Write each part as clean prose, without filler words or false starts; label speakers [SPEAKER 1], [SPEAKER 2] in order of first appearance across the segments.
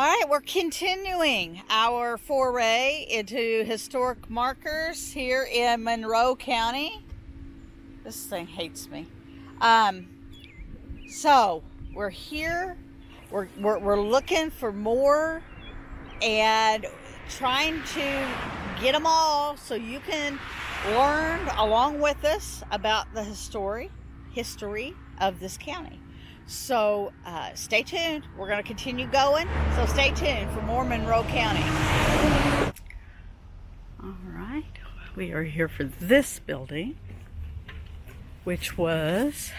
[SPEAKER 1] right, we're continuing our foray into historic markers here in Monroe County. This thing hates me. So we're here. We're looking for more and trying to get them all so you can learn along with us about the history of this county. So stay tuned. We're going to continue going. So stay tuned for more Monroe County. All right. We are here for this building, which was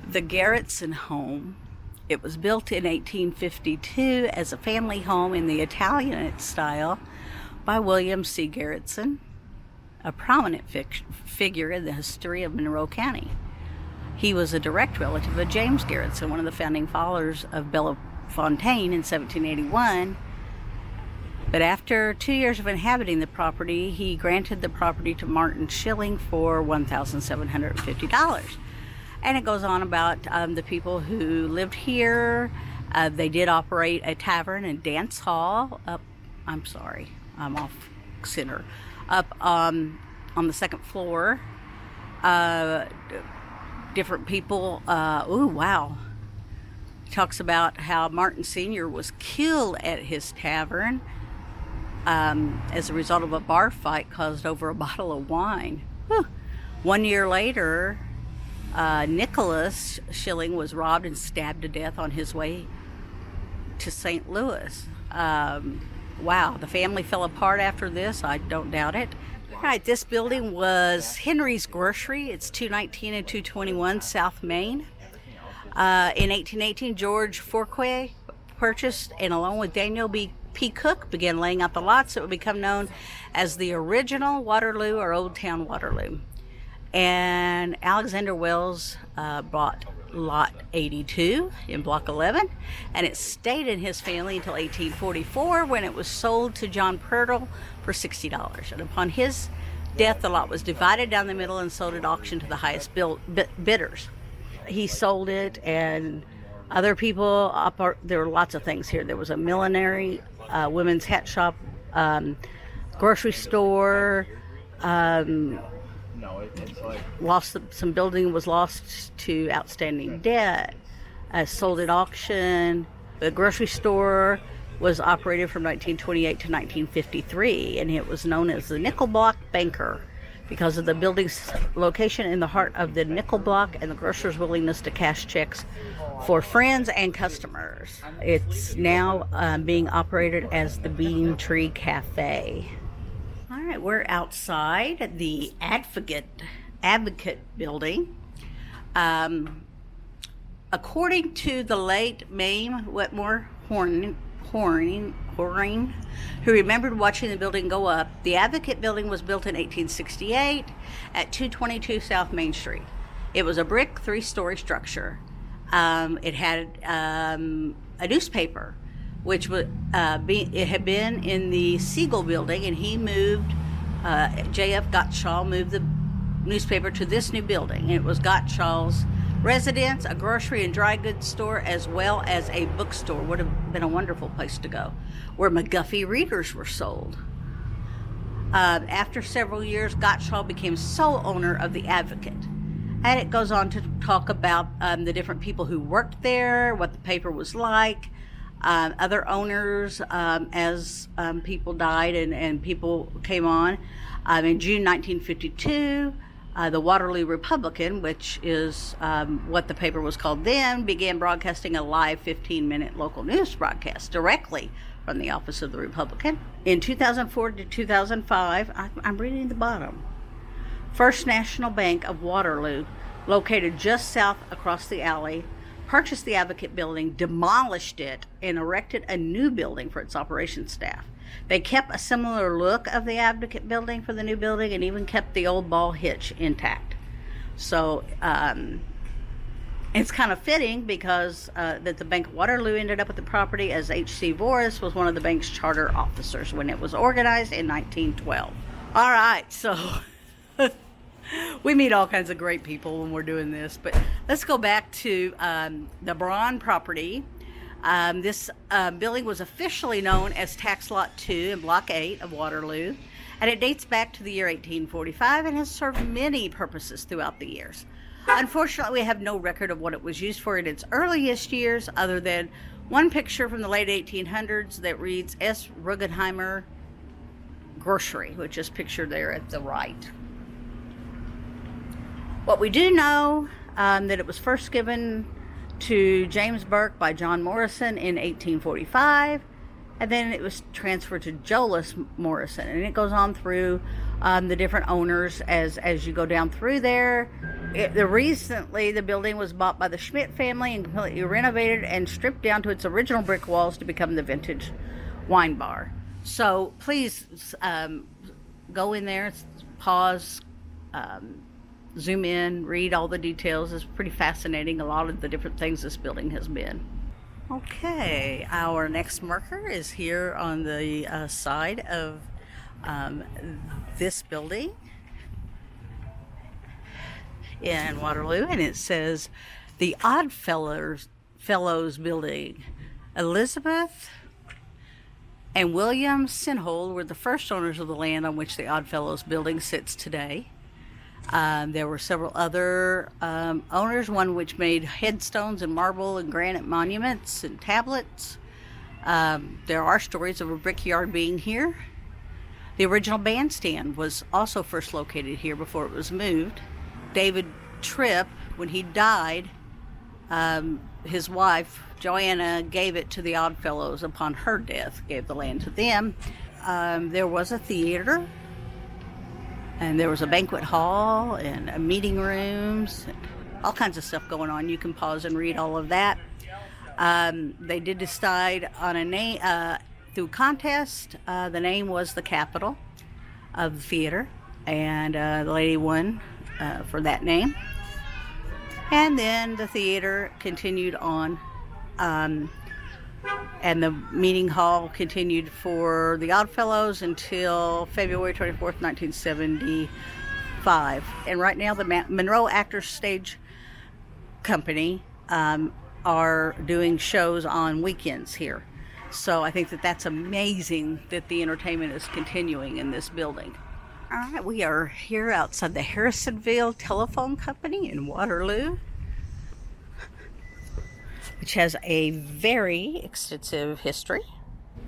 [SPEAKER 1] the Garretson Home. It was built in 1852 as a family home in the Italianate style by William C. Garretson, a prominent figure in the history of Monroe County. He was a direct relative of James Garretson, one of the founding fathers of Bellefontaine in 1781. But after 2 years of inhabiting the property, he granted the property to Martin Schilling for $1,750. And it goes on about the people who lived here. They did operate a tavern and dance hall I'm off center. Up on the second floor. Different people. Ooh, wow. Talks about how Martin Sr. was killed at his tavern as a result of a bar fight caused over a bottle of wine. Whew. 1 year later, Nicholas Schilling was robbed and stabbed to death on his way to St. Louis. Wow, the family fell apart after this. I don't doubt it. All right, this building was Henry's Grocery. It's 219 and 221 South Main. In 1818, George Forquer purchased and along with Daniel P. Cook began laying out the lots that would become known as the original Waterloo or Old Town Waterloo. And Alexander Wells bought Lot 82 in Block 11, and it stayed in his family until 1844 when it was sold to John Pirtle for $60. And upon his death, the lot was divided down the middle and sold at auction to the highest bidders. He sold it, and other people, there were lots of things here. There was a millinery, women's hat shop, grocery store, some building was lost to outstanding debt, sold at auction. The grocery store was operated from 1928 to 1953, and it was known as the Nickel Block Banker because of the building's location in the heart of the nickel block and the grocer's willingness to cash checks for friends and customers. It's now being operated as the Bean Tree Cafe. All right, we're outside the Advocate Building. According to the late Mame Wetmore Horning, who remembered watching the building go up, the Advocate Building was built in 1868 at 222 South Main Street. It was a brick 3-story structure. It had a newspaper, which was it had been in the Siegel Building, and he moved. J.F. Gottschall moved the newspaper to this new building, and it was Gottschall's residence, a grocery and dry goods store, as well as a bookstore. Would have been a wonderful place to go, where McGuffey readers were sold. After several years, Gottschall became sole owner of the Advocate. And it goes on to talk about the different people who worked there, what the paper was like, other owners as people died and people came on. In June 1952, the Waterloo Republican, which is what the paper was called then, began broadcasting a live 15-minute local news broadcast directly from the office of the Republican. In 2004 to 2005, I'm reading the bottom, First National Bank of Waterloo, located just south across the alley, purchased the Advocate Building, demolished it, and erected a new building for its operations staff. They kept a similar look of the Advocate Building for the new building and even kept the old ball hitch intact. So it's kind of fitting because that the Bank of Waterloo ended up with the property, as H.C. Voris was one of the bank's charter officers when it was organized in 1912. All right, so We meet all kinds of great people when we're doing this, but let's go back to the Braun Property. This building was officially known as Tax Lot 2 in Block 8 of Waterloo, and it dates back to the year 1845 and has served many purposes throughout the years. Unfortunately, we have no record of what it was used for in its earliest years, other than one picture from the late 1800s that reads S. Rugenheimer Grocery, which is pictured there at the right. What we do know, that it was first given to James Burke by John Morrison in 1845, and then it was transferred to Jolas Morrison, and it goes on through the different owners as you go down through there. Recently, the building was bought by the Schmitt family and completely renovated and stripped down to its original brick walls to become the vintage wine bar. So please go in there, pause, zoom in, read all the details. It's pretty fascinating, a lot of the different things this building has been. Okay, our next marker is here on the side of this building in Waterloo, and it says the Oddfellows Building. Elizabeth and William Sinhold were the first owners of the land on which the Oddfellows Building sits today. There were several other owners, one which made headstones and marble and granite monuments and tablets. There are stories of a brickyard being here. The original bandstand was also first located here before it was moved. David Tripp, when he died, his wife, Joanna, gave it to the Oddfellows upon her death, gave the land to them. There was a theater, and there was a banquet hall and meeting rooms, and all kinds of stuff going on. You can pause and read all of that. They did decide on a name through contest. The name was the Capitol of the theater, and the lady won for that name. And then the theater continued on, and the meeting hall continued for the Oddfellows until February 24th, 1975. And right now the Monroe Actors Stage Company are doing shows on weekends here. So I think that that's amazing that the entertainment is continuing in this building. All right, we are here outside the Harrisonville Telephone Company in Waterloo, which has a very extensive history.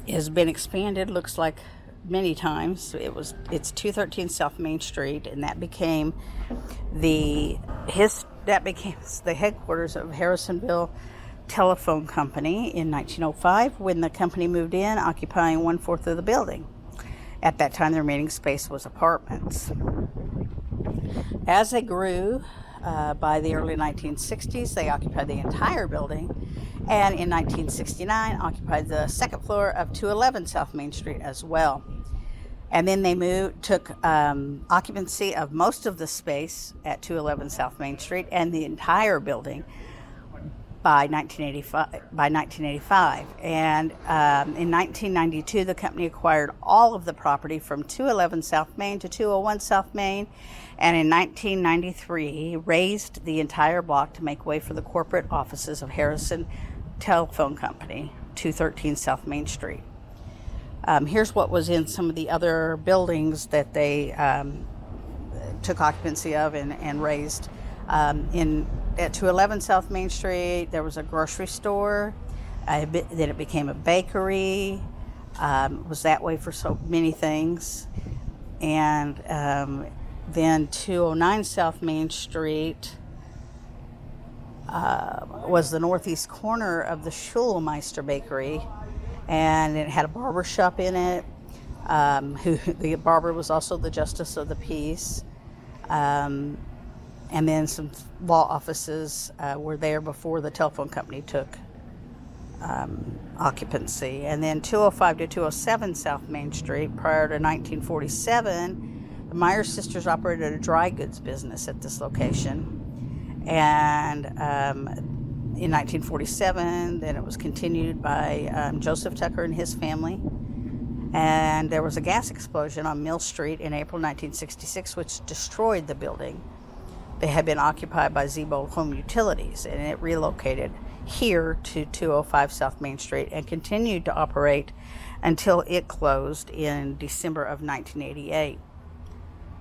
[SPEAKER 1] It has been expanded, looks like, many times. It's 213 South Main Street, and that became the headquarters of Harrisonville Telephone Company in 1905, when the company moved in, occupying 1/4 of the building. At that time, the remaining space was apartments. As they grew, by the early 1960s, they occupied the entire building, and in 1969, occupied the second floor of 211 South Main Street as well. And then they took occupancy of most of the space at 211 South Main Street and the entire building by 1985. And in 1992, the company acquired all of the property from 211 South Main to 201 South Main, and in 1993 raised the entire block to make way for the corporate offices of Harrison Telephone Company, 213 South Main Street. Here's what was in some of the other buildings that they took occupancy of and raised. At 211 South Main Street, there was a grocery store. Then it became a bakery. Was that way for so many things. And then 209 South Main Street was the northeast corner of the Schulmeister Bakery, and it had a barber shop in it. The barber was also the justice of the peace. And then some law offices were there before the telephone company took occupancy. And then 205 to 207 South Main Street, prior to 1947, the Myers sisters operated a dry goods business at this location. And in 1947, then it was continued by Joseph Tucker and his family. And there was a gas explosion on Mill Street in April 1966, which destroyed the building. They had been occupied by Zebo Home Utilities, and it relocated here to 205 South Main Street and continued to operate until it closed in December of 1988.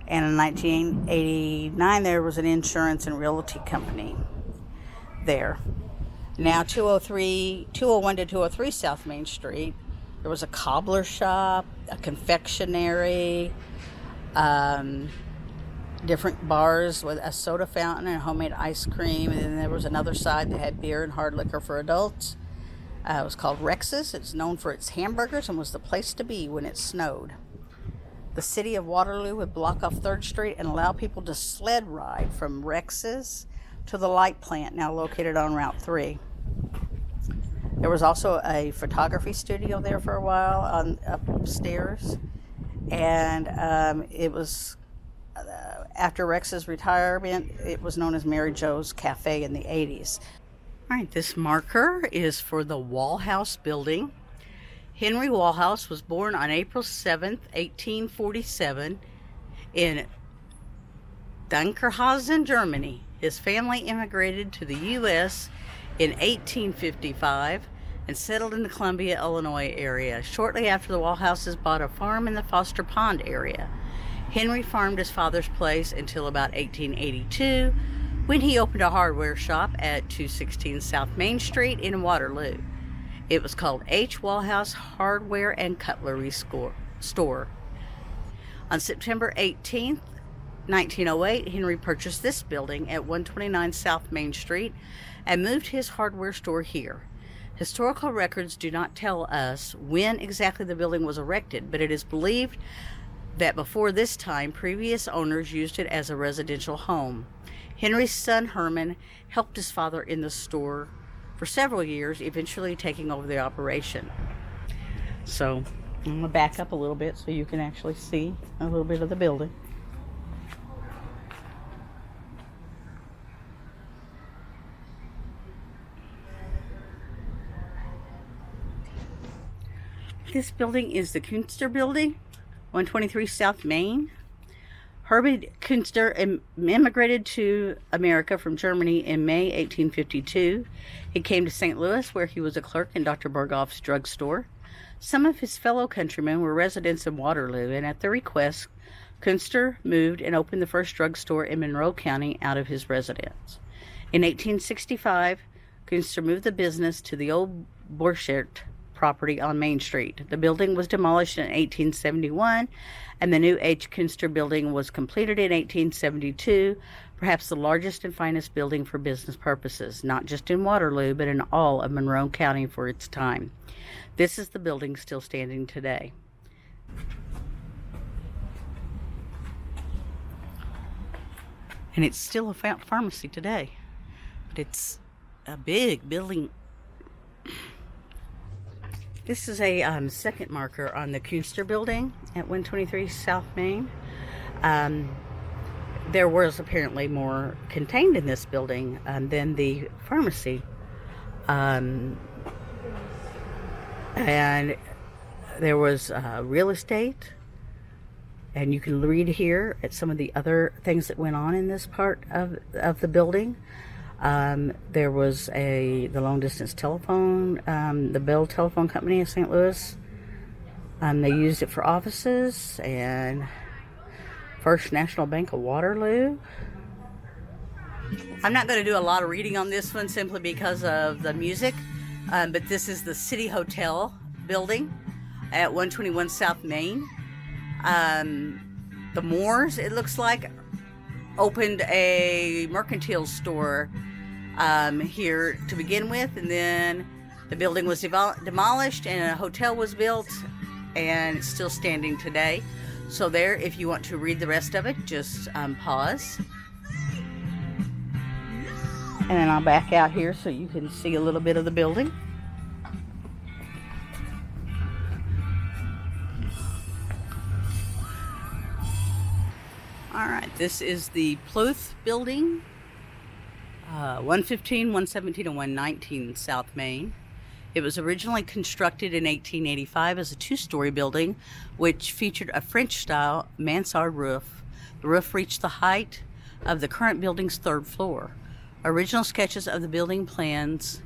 [SPEAKER 1] And in 1989, there was an insurance and realty company there. Now 201 to 203 South Main Street, there was a cobbler shop, a confectionery, different bars with a soda fountain and homemade ice cream. And then there was another side that had beer and hard liquor for adults. It was called Rex's. It's known for its hamburgers and was the place to be when it snowed. The city of Waterloo would block off 3rd Street and allow people to sled ride from Rex's to the light plant, now located on Route 3. There was also a photography studio there for a while upstairs. And it was, after Rex's retirement, it was known as Mary Jo's Cafe in the 80s. All right, this marker is for the Walhaus Building. Henry Walhaus was born on April 7th, 1847 in Dunkerhausen, Germany. His family immigrated to the U.S. in 1855 and settled in the Columbia, Illinois area. Shortly after, the Walhouses bought a farm in the Foster Pond area. Henry farmed his father's place until about 1882, when he opened a hardware shop at 216 South Main Street in Waterloo. It was called H. Walhaus Hardware and Cutlery Store. On September 18th, 1908, Henry purchased this building at 129 South Main Street and moved his hardware store here. Historical records do not tell us when exactly the building was erected, but it is believed that before this time, previous owners used it as a residential home. Henry's son Herman helped his father in the store for several years, eventually taking over the operation. So I'm going to back up a little bit so you can actually see a little bit of the building. This building is the Kuenster Building, 123 South Main. Herbert Kuenster immigrated to America from Germany in May 1852. He came to St. Louis, where he was a clerk in Dr. Berghoff's drugstore. Some of his fellow countrymen were residents in Waterloo, and at their request, Kuenster moved and opened the first drugstore in Monroe County out of his residence. In 1865, Kuenster moved the business to the old Borchert property on Main Street. The building was demolished in 1871, and the new H. Kuenster Building was completed in 1872, perhaps the largest and finest building for business purposes, not just in Waterloo, but in all of Monroe County for its time. This is the building still standing today. And it's still a pharmacy today, but it's a big building. This is a second marker on the Kuenster Building at 123 South Main. There was apparently more contained in this building than the pharmacy. And there was real estate. And you can read here at some of the other things that went on in this part of the building. There was the long distance telephone, the Bell Telephone Company of St. Louis. They used it for offices, and First National Bank of Waterloo. I'm not going to do a lot of reading on this one simply because of the music, but this is the City Hotel building at 121 South Main. The Moores, it looks like, opened a mercantile store here to begin with, and then the building was demolished and a hotel was built, and it's still standing today. So there, if you want to read the rest of it, just pause. And then I'll back out here so you can see a little bit of the building. All right, this is the Pluth Building, 115, 117, and 119 South Main. It was originally constructed in 1885 as a two-story building, which featured a French-style mansard roof. The roof reached the height of the current building's third floor. Original sketches of the building plans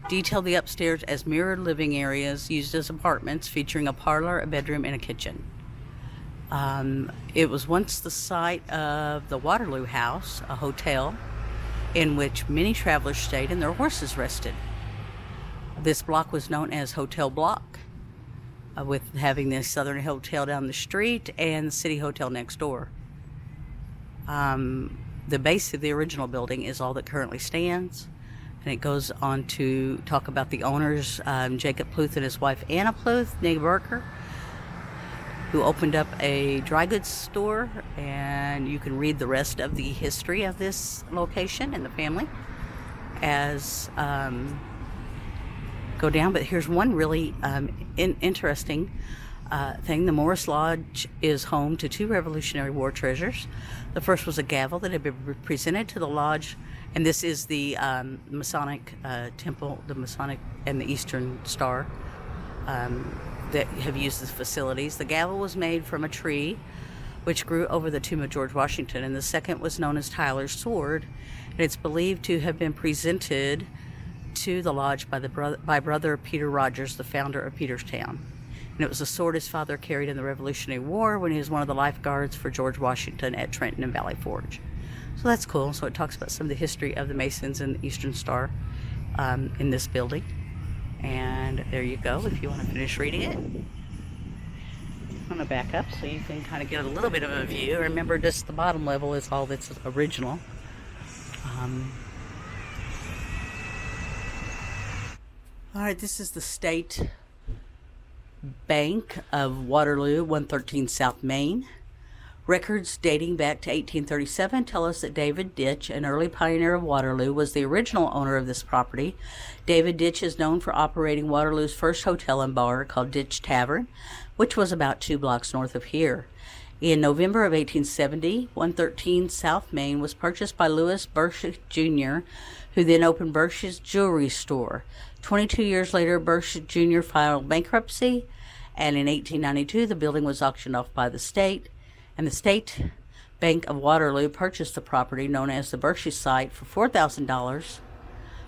[SPEAKER 1] detail the upstairs as mirrored living areas used as apartments, featuring a parlor, a bedroom, and a kitchen. It was once the site of the Waterloo House, a hotel in which many travelers stayed and their horses rested. This block was known as Hotel Block, with having the Southern Hotel down the street and the City Hotel next door. The base of the original building is all that currently stands, and it goes on to talk about the owners, Jacob Pluth and his wife Anna Pluth, née Barker, who opened up a dry goods store, and you can read the rest of the history of this location and the family as go down. But here's one really interesting thing. The Morris Lodge is home to two Revolutionary War treasures. The first was a gavel that had been presented to the lodge, and this is the Masonic temple, the Masonic and the Eastern Star that have used the facilities. The gavel was made from a tree which grew over the tomb of George Washington, and the second was known as Tyler's sword, and it's believed to have been presented to the lodge by brother Peter Rogers, the founder of Peterstown. And it was a sword his father carried in the Revolutionary War when he was one of the lifeguards for George Washington at Trenton and Valley Forge. So that's cool. So it talks about some of the history of the Masons and the Eastern Star in this building. And there you go, if you want to finish reading it. I'm going to back up so you can kind of get a little bit of a view. Remember, just the bottom level is all that's original. All right, this is the State Bank of Waterloo, 113 South Main. Records dating back to 1837 tell us that David Ditch, an early pioneer of Waterloo, was the original owner of this property. David Ditch is known for operating Waterloo's first hotel and bar, called Ditch Tavern, which was about 2 blocks north of here. In November of 1870, 113 South Main was purchased by Louis Bursch Jr., who then opened Bursch's Jewelry Store. 22 years later, Bursch Jr. filed bankruptcy, and in 1892, the building was auctioned off by the state, and the State Bank of Waterloo purchased the property known as the Bursch site for $4,000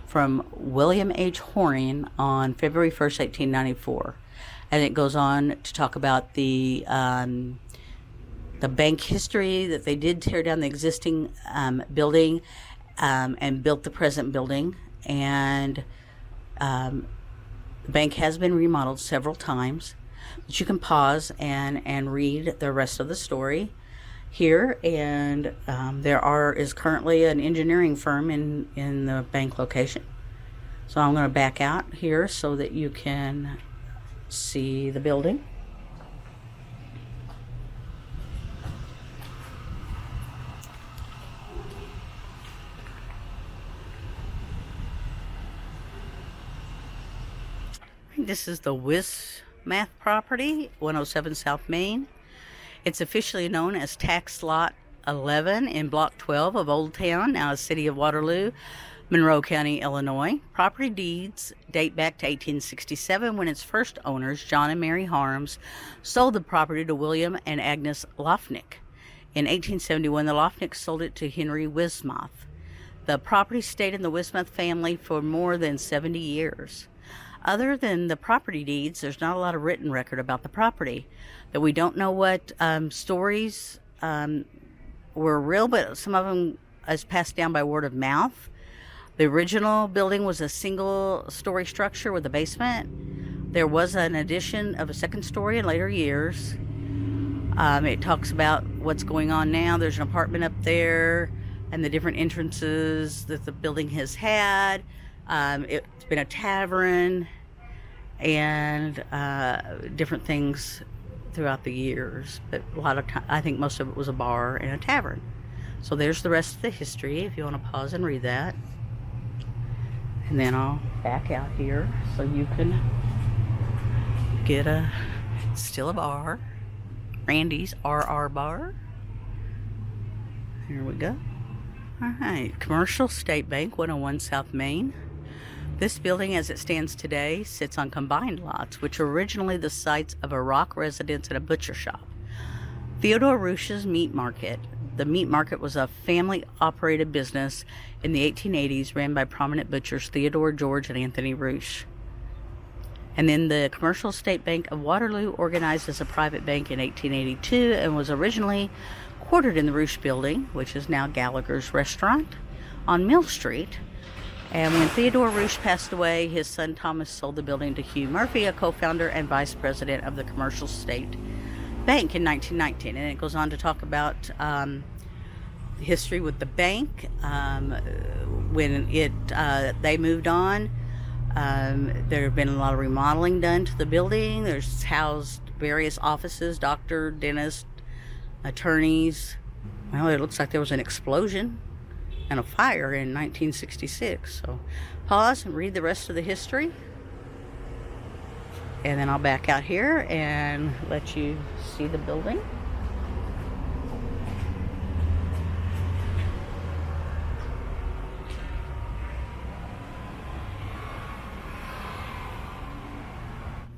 [SPEAKER 1] from William H. Horning on February 1st, 1894. And it goes on to talk about the bank history, that they did tear down the existing building and built the present building, and the bank has been remodeled several times. But you can pause and read the rest of the story here, and there is currently an engineering firm in the bank location. So I'm going to back out here so that you can see the building. This is the Wismath Property, 107 South Main. It's officially known as Tax Lot 11 in Block 12 of Old Town, now a city of Waterloo, Monroe County, Illinois. Property deeds date back to 1867 when its first owners, John and Mary Harms, sold the property to William and Agnes Lofnick. In 1871, the Lofnicks sold it to Henry Wismath. The property stayed in the Wismath family for more than 70 years. Other than the property deeds, there's not a lot of written record about the property. That we don't know what stories were real, but some of them is passed down by word of mouth. The original building was a single-story structure with a basement. There was an addition of a second story in later years. It talks about what's going on now. There's an apartment up there and the different entrances that the building has had. It's been a tavern and different things throughout the years, but a lot of time, I think most of it was a bar and a tavern. So there's the rest of the history if you want to pause and read that. And then I'll back out here so you can get still a bar, Randy's RR Bar. Here we go. All right, Commercial State Bank, 101 South Main. This building, as it stands today, sits on combined lots, which were originally the sites of a rock residence and a butcher shop. Theodore Roosh's Meat Market. The meat market was a family-operated business in the 1880s ran by prominent butchers Theodore, George, and Anthony Roosh. And then the Commercial State Bank of Waterloo organized as a private bank in 1882 and was originally quartered in the Roosh Building, which is now Gallagher's Restaurant, on Mill Street. And when Theodore Roosh passed away, his son Thomas sold the building to Hugh Murphy, a co-founder and vice president of the Commercial State Bank in 1919. And it goes on to talk about history with the bank. When they moved on, there have been a lot of remodeling done to the building. There's housed various offices, doctor, dentist, attorneys. Well, it looks like there was an explosion and a fire in 1966. So pause and read the rest of the history. And then I'll back out here and let you see the building.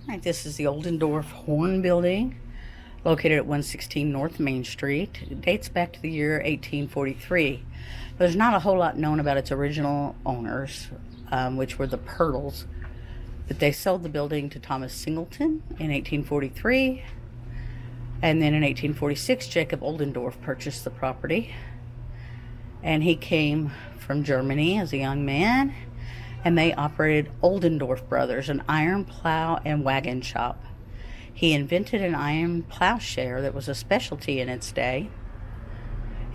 [SPEAKER 1] All right, this is the Oldendorf-Horn Building, located at 116 North Main Street. It dates back to the year 1843. There's not a whole lot known about its original owners, which were the Pirtles. But they sold the building to Thomas Singleton in 1843. And then in 1846, Jacob Oldendorf purchased the property. And he came from Germany as a young man. And they operated Oldendorf Brothers, an iron plow and wagon shop. He invented an iron plowshare that was a specialty in its day.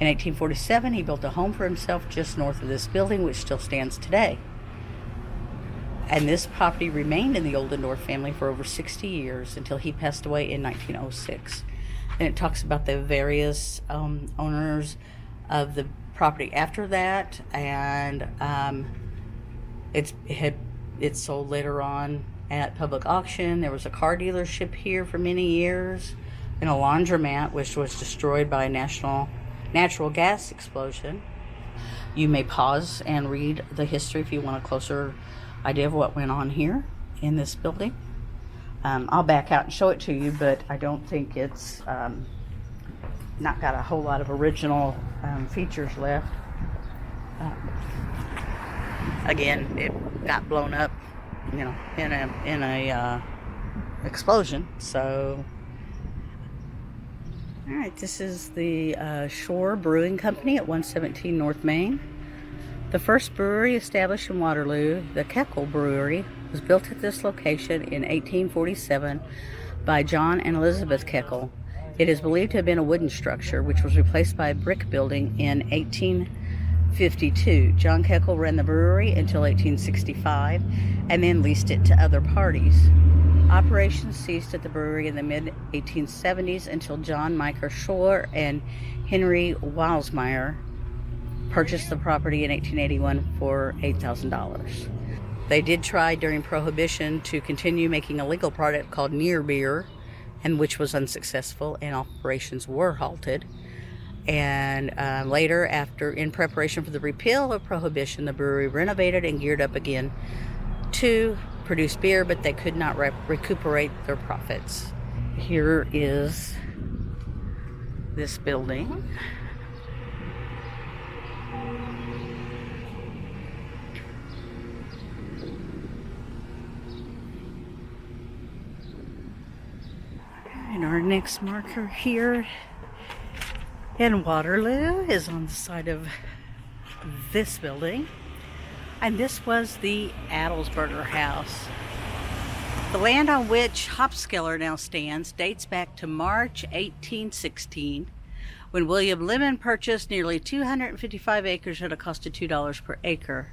[SPEAKER 1] In 1847, he built a home for himself just north of this building, which still stands today. And this property remained in the Oldendorf family for over 60 years until he passed away in 1906. And it talks about the various owners of the property after that, and it's sold later on at public auction. There was a car dealership here for many years, and a laundromat which was destroyed by a natural gas explosion. You may pause and read the history if you want a closer idea of what went on here in this building. I'll back out and show it to you, but I don't think it's not got a whole lot of original features left. Again, it got blown up, in a explosion. So, all right, this is the Schor Brewing Company at 117 North Main. The first brewery established in Waterloo, the Keckle Brewery, was built at this location in 1847 by John and Elizabeth Keckle. It is believed to have been a wooden structure, which was replaced by a brick building in 1852. John Keckle ran the brewery until 1865 and then leased it to other parties. Operations ceased at the brewery in the mid-1870s until John Micah Schor and Henry Wilsmeyer purchased the property in 1881 for $8,000. They did try during Prohibition to continue making a legal product called near beer, and which was unsuccessful, and operations were halted. And later, in preparation for the repeal of Prohibition, the brewery renovated and geared up again to produce beer, but they could not recuperate their profits. Here is this building. And our next marker here in Waterloo is on the side of this building. And this was the Adelsberger House. The land on which Hopskeller now stands dates back to March 1816, when William Lemon purchased nearly 255 acres at a cost of $2 per acre.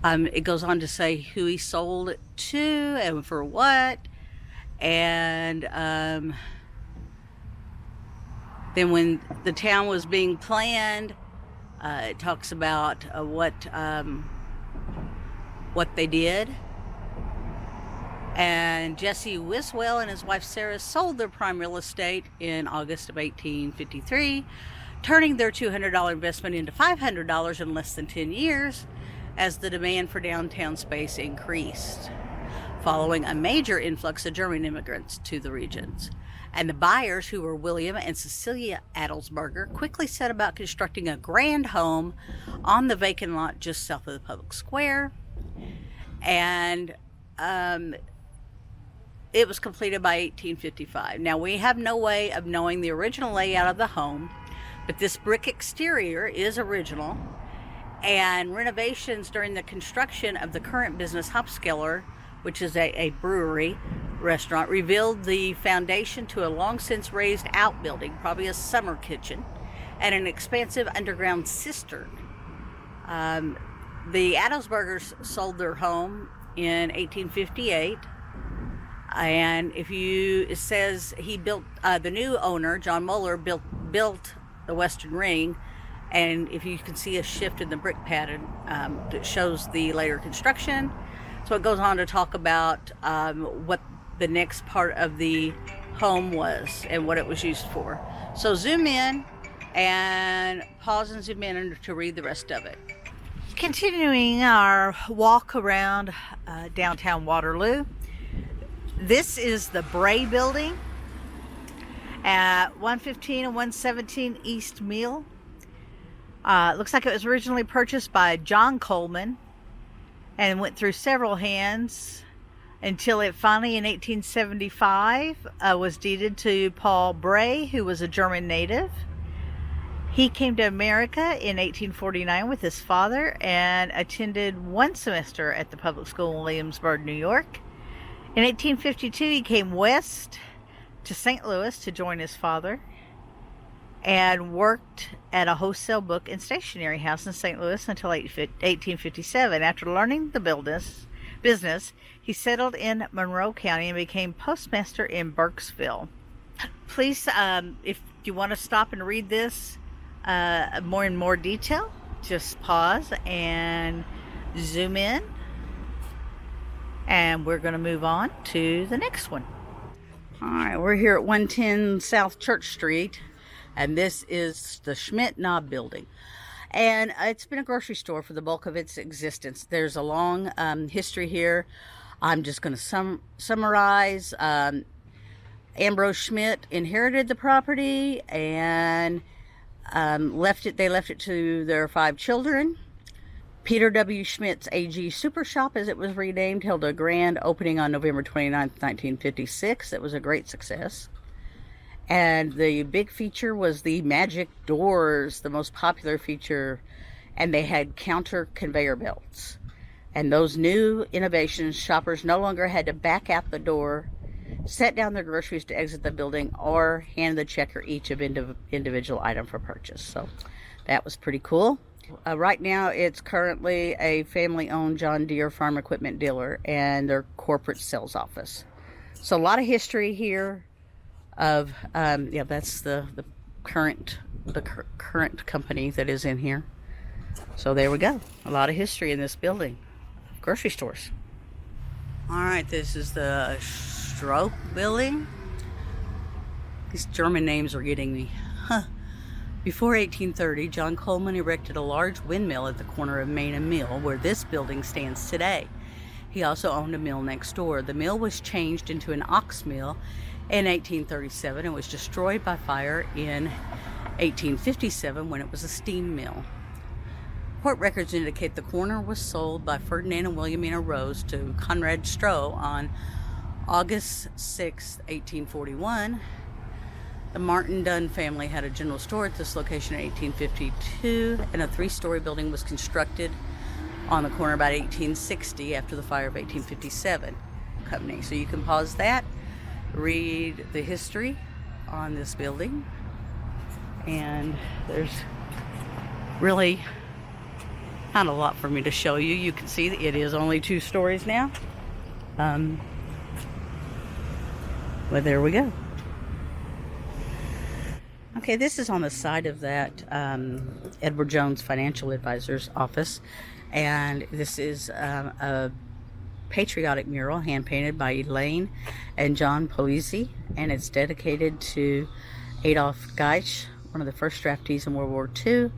[SPEAKER 1] It goes on to say who he sold it to and for what. And then when the town was being planned, it talks about what they did. And Jesse Wiswell and his wife Sarah sold their prime real estate in August of 1853, turning their $200 investment into $500 in less than 10 years. as the demand for downtown space increased, following a major influx of German immigrants to the regions. And the buyers, who were William and Cecilia Adelsberger, quickly set about constructing a grand home on the vacant lot just south of the public square. And it was completed by 1855. Now, we have no way of knowing the original layout of the home, but this brick exterior is original, and renovations during the construction of the current business Hopskeller, which is a brewery restaurant, revealed the foundation to a long since raised outbuilding, probably a summer kitchen, and an expansive underground cistern. The Adelsbergers sold their home in 1858, and it says he built, the new owner, John Muller, built the western ring, and if you can see a shift in the brick pattern, that shows the later construction. So it goes on to talk about what the next part of the home was and what it was used for. So zoom in and pause and zoom in to read the rest of it.
[SPEAKER 2] Continuing our walk around downtown Waterloo, this is the Brey Building at 115 and 117 East Mill. Looks like it was originally purchased by John Coleman and went through several hands until it finally, in 1875, was deeded to Paul Brey, who was a German native. He came to America in 1849 with his father and attended one semester at the public school in Williamsburg, New York. In 1852, he came west to St. Louis to join his father and worked at a wholesale book and stationery house in St. Louis until 1857. After learning the business, he settled in Monroe County and became postmaster in Burkesville. Please, if you want to stop and read this more in more detail, just pause and zoom in, and we're going to move on to the next one.
[SPEAKER 1] All right, we're here at 110 South Church Street, and this is the Schmitt-Nobbe Building. And it's been a grocery store for the bulk of its existence. There's a long history here. I'm just going to summarize. Ambrose Schmitt inherited the property and they left it to their 5 children. Peter W. Schmidt's AG Super Shop, as it was renamed, held a grand opening on November 29, 1956. It was a great success. And the big feature was the magic doors, the most popular feature, and they had counter conveyor belts. And those new innovations, shoppers no longer had to back out the door, set down their groceries to exit the building, or hand the checker each of individual item for purchase. So that was pretty cool. Right now, it's currently a family-owned John Deere farm equipment dealer and their corporate sales office. So a lot of history here. That's the current company that is in here. So there we go. A lot of history in this building. Grocery stores. All right, this is the Stroh Building. These German names are getting me. Before 1830, John Coleman erected a large windmill at the corner of Main and Mill, where this building stands today. He also owned a mill next door. The mill was changed into an ox mill in 1837 and was destroyed by fire in 1857 when it was a steam mill. Court records indicate the corner was sold by Ferdinand and Williamina Rose to Conrad Stroh on August 6, 1841. The Martin Dunn family had a general store at this location in 1852, and a 3-story building was constructed on the corner about 1860 after the fire of 1857 company. So you can pause that, read the history on this building, and there's really not a lot for me to show you. You can see that it is only 2 stories now. But there we go. Okay, this is on the side of that Edward Jones Financial Advisor's office, and this is a Patriotic Mural hand-painted by Elaine and John Polizzi, and it's dedicated to Adolf Geich, one of the first draftees in World War II,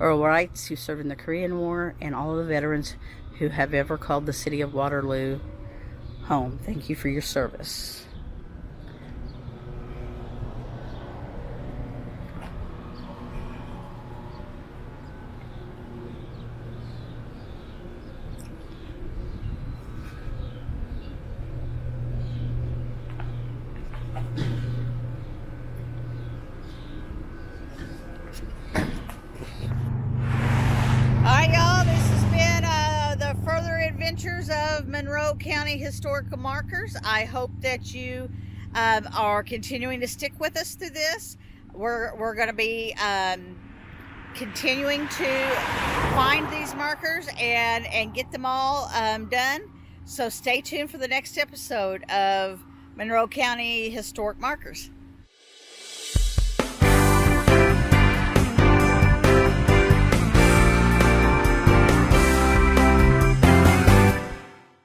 [SPEAKER 1] Earl Wrights, who served in the Korean War, and all of the veterans who have ever called the city of Waterloo home. Thank you for your service.
[SPEAKER 2] Alright, y'all, this has been the further adventures of Monroe County Historical Markers. I hope that you are continuing to stick with us through this. We're going to be continuing to find these markers and get them all done. So stay tuned for the next episode of Monroe County Historic Markers.